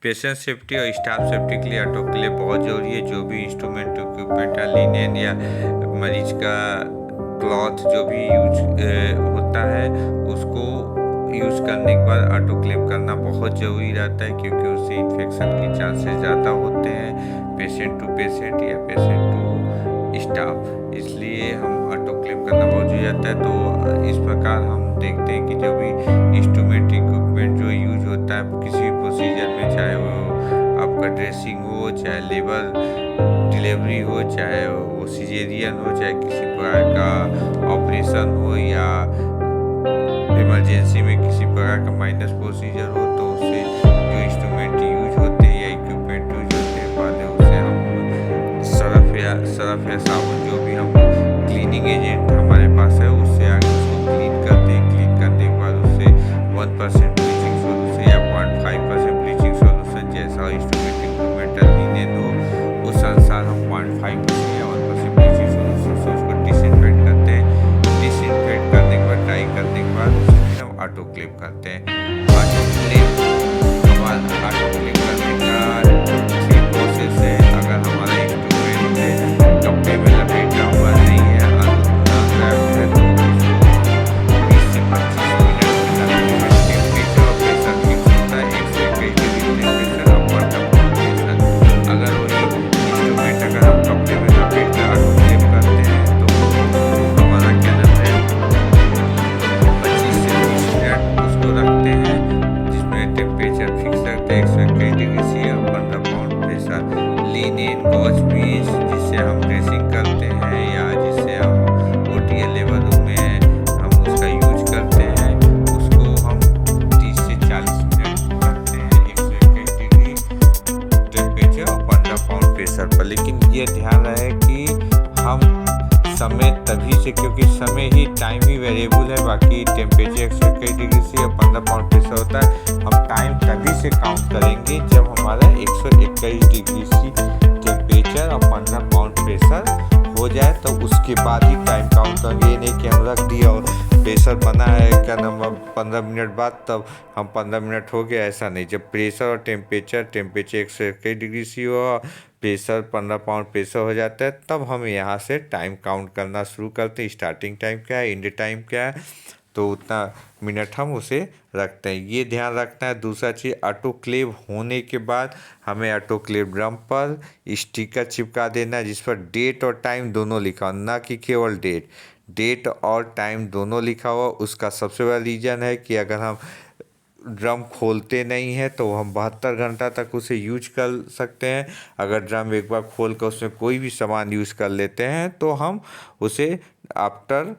Patient safety और staff safety के लिए ऑटोक्लेव बहुत ज़रूरी है। जो भी इंस्ट्रूमेंट इक्विपमेंट है, लिनेन या मरीज का क्लॉथ जो भी यूज होता है, उसको यूज़ करने के बाद ऑटोक्लेव करना बहुत ज़रूरी रहता है, क्योंकि उससे इन्फेक्शन के चांसेस ज़्यादा होते हैं, पेशेंट टू पेशेंट या पेशेंट टू स्टाफ। इसलिए हम ऑटोक्लेव करना बहुत ज़रूरी रहता है। तो इस प्रकार हम देखते हैं कि जो भी इंस्ट्रूमेंट इक्विपमेंट जो यूज होता है किसी भी प्रोसीजर में, चाहे वो आपका ड्रेसिंग हो, चाहे लेबर डिलीवरी हो, चाहे वो सिजेरियन हो, चाहे किसी प्रकार का ऑपरेशन हो, या इमरजेंसी में किसी प्रकार का माइनस प्रोसीजर हो, तो उससे जो इंस्ट्रूमेंट यूज होते हैं या इक्विपमेंट यूज होते हैं, पहले उसे हम सर्फ या साबुन जो भी हम क्लीनिंग एजेंट हमारे पास है, उससे आगे उसको क्लीन करते हैं। क्लीन करने के बाद उससे 1% ब्लीचिंग सोल्यूशन या 0.5% ब्लीचिंग सोल्यूशन, जैसा इंस्ट्रूमेंट इक्विपमेंट लिनेन हो उस अनुसार हम 0.5% या 1% ब्लीचिंग सोल्यूशन से उसको डिसइंफेक्ट करते हैं। डिसइंफेक्ट करने के बाद, ड्राई करने के बाद उसे फिर हम ऑटोक्लेव करते हैं। ऑटोक्लेव हमारा ऑटोक्लेव करने का 3 प्रोसेस है। अगर हमारा इंस्ट्रूमेंट कपड़े में लपेटा हुआ नहीं है, अनरैप्ड है, तो उसको 20 से 25 मिनट तक टेम्परेचर और प्रेशर फिक्स होता है, 121 डिग्री टेम्परेचर और 1 प्रेशर। अगर वही इंस्ट्रूमेंट अगर हम कपड़े में लपेट कर ऑटोक्लेव करते हैं, तो हमारा क्या नाम है 25 से 30 मिनट उसको रखते हैं, जिसमें टेम्परेचर फिक्स रखते हैं 121 डिग्री से और 15 pound pressure. Linen gauze piece जिससे हम ड्रेसिंग करते हैं, या जिससे हम ओटीएल लेबर रूम में हम उसका यूज करते हैं, उसको हम 30 से 40 मिनट रखते हैं 121 डिग्री टेम्परेचर और 15 पाउंड प्रेशर पर। लेकिन ये ध्यान रहे कि हम समय तभी से, क्योंकि समय ही टाइम ही वेरिएबल है, बाकी टेम्परेचर 121 डिग्री से और 15 पाउंड प्रेशर होता है। हम टाइम तभी से काउंट करेंगे जब हमारा 121 डिग्री सी टेम्परेचर और 15 पाउंड प्रेशर हो जाए, तो उसके बाद ही टाइम काउंट करेंगे। ये नहीं कि हम रख दिया और प्रेशर बना है क्या नाम 15 मिनट बाद तब हम 15 मिनट हो गया, ऐसा नहीं। जब प्रेशर और टेम्परेचर 121 डिग्री सी हो, प्रेशर 15 पाउंड प्रेशर हो जाता है, तब हम यहाँ से टाइम काउंट करना शुरू करते हैं। स्टार्टिंग टाइम क्या है, एंड टाइम क्या है, तो उतना मिनट हम उसे रखते हैं। ये ध्यान रखना है। दूसरा चीज़, ऑटोक्लेव होने के बाद हमें ऑटोक्लेव ड्रम पर स्टिकर चिपका देना है, जिस पर डेट और टाइम दोनों लिखा हो, ना कि केवल डेट और टाइम दोनों लिखा हुआ। उसका सबसे बड़ा रीज़न है कि अगर हम ड्रम खोलते नहीं हैं तो हम 72 घंटा तक उसे यूज कर सकते हैं। अगर ड्रम एक बार खोल कर उसमें कोई भी सामान यूज़ कर लेते हैं, तो हम उसे आफ्टर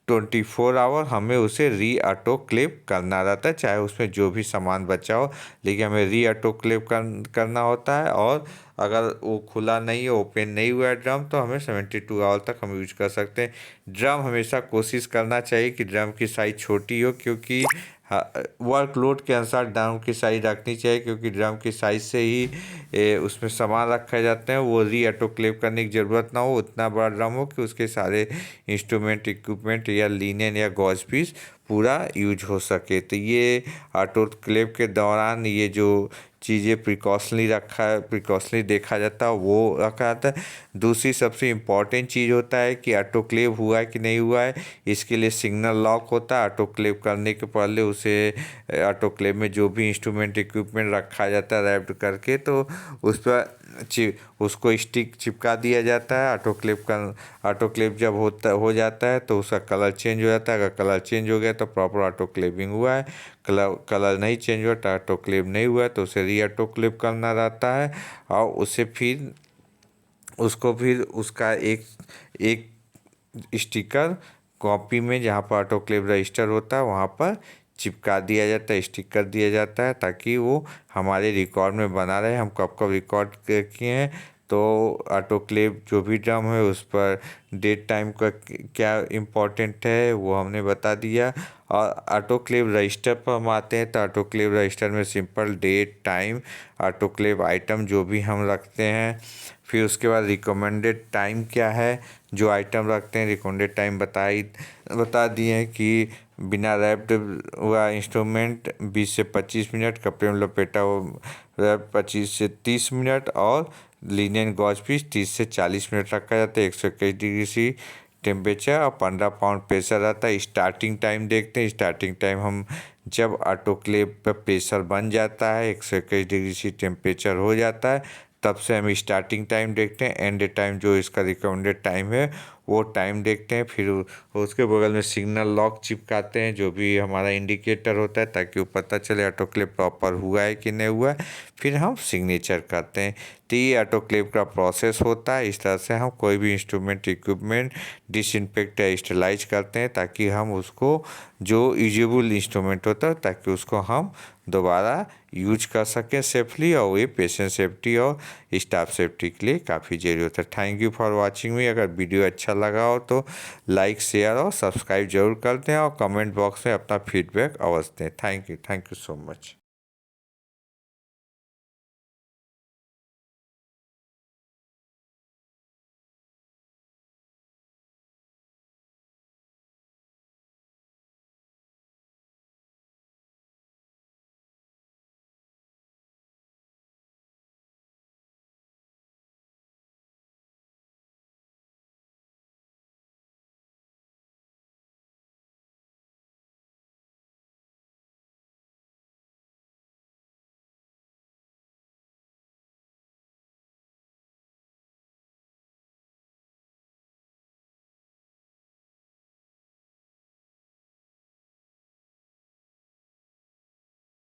24 आवर हमें उसे री ऑटोक्लेव करना रहता है, चाहे उसमें जो भी सामान बचा हो, लेकिन हमें री ऑटोक्लेव करना होता है। और अगर वो खुला नहीं है, ओपन नहीं हुआ है ड्रम, तो हमें 72 आवर तक हम यूज कर सकते हैं। ड्रम हमेशा कोशिश करना चाहिए कि ड्रम की साइज़ छोटी हो, क्योंकि वर्कलोड के अनुसार ड्रम की साइज़ रखनी चाहिए, क्योंकि ड्रम की साइज़ से ही उसमें सामान रखे जाते हैं। वो री ऑटोक्लेव करने की ज़रूरत ना हो, उतना बड़ा ड्रम हो कि उसके सारे इंस्ट्रूमेंट इक्विपमेंट या लिनेन या गॉज पीस पूरा यूज हो सके। तो ये ऑटोक्लेव के दौरान ये जो चीज़ें प्रिकॉशनली देखा जाता है, वो रखा जाता है। दूसरी सबसे इम्पॉर्टेंट चीज़ होता है कि ऑटोक्लेव हुआ है कि नहीं हुआ है, इसके लिए सिग्नल लॉक होता है। ऑटोक्लेव करने के पहले उसे ऑटोक्लेव में जो भी इंस्ट्रूमेंट इक्विपमेंट रखा जाता है रैप्ड करके, तो उस पर उसको स्टिक चिपका दिया जाता है। ऑटोक्लेव जब हो जाता है तो उसका कलर चेंज हो जाता है। अगर कलर चेंज हो गया तो प्रॉपर ऑटोक्लेविंग हुआ है। कलर नहीं चेंज हुआ तो ऑटोक्लेव नहीं हुआ है, तो उसे री ऑटोक्लेव करना रहता है। और उसे फिर उसका एक स्टिकर कॉपी में, जहाँ पर ऑटोक्लेव रजिस्टर होता है, वहाँ पर चिपका दिया जाता है, स्टिकर दिया जाता है, ताकि वो हमारे रिकॉर्ड में बना रहे हम कब कब रिकॉर्ड किए हैं। तो ऑटोक्लेव जो भी ड्रम है उस पर डेट टाइम का क्या इम्पोर्टेंट है वो हमने बता दिया। और ऑटोक्लेव रजिस्टर पर हम आते हैं, तो ऑटोक्लेव रजिस्टर में simple date time autoclave item जो भी हम रखते हैं, फिर उसके बाद रिकमेंडेड टाइम क्या है जो आइटम रखते हैं। रिकमेंडेड टाइम बता दिए हैं कि बिना रैप्ड हुआ इंस्ट्रूमेंट 20 से 25 मिनट, कपड़े में लपेटा हुआ रैप 25 से 30 मिनट और लिनियन गॉज पीस 30 से 40 मिनट रखा जाता है। 121 डिग्री सी टेम्परेचर और 15 पाउंड प्रेशर रहता है। स्टार्टिंग टाइम देखते हैं। स्टार्टिंग टाइम हम जब ऑटोक्लेव पर प्रेशर बन जाता है, 121 डिग्री सी टेम्परेचर हो जाता है, तब से हम स्टार्टिंग टाइम देखते हैं। एंड टाइम जो इसका रिकमेंडेड टाइम है वो टाइम देखते हैं। फिर उसके बगल में सिग्नल लॉक चिपकाते हैं, जो भी हमारा इंडिकेटर होता है, ताकि वो पता चले ऑटोक्लेव प्रॉपर हुआ है कि नहीं हुआ है। फिर हम सिग्नेचर करते हैं। तो ये ऑटोक्लेव का प्रोसेस होता है। इस तरह से हम कोई भी इंस्ट्रूमेंट इक्विपमेंट डिसइंफेक्ट या स्टरलाइज करते हैं, ताकि हम उसको जो यूजेबल इंस्ट्रूमेंट होता है ताकि उसको हम दोबारा यूज कर सकें सेफली, और ये पेशेंट सेफ्टी और स्टाफ सेफ्टी के लिए काफ़ी ज़रूरी होता है। थैंक यू फॉर वॉचिंग मी। अगर वीडियो अच्छा लगा हो तो लाइक शेयर और सब्सक्राइब जरूर कर दें और कमेंट बॉक्स में अपना फीडबैक अवश्य दें। Thank you so much.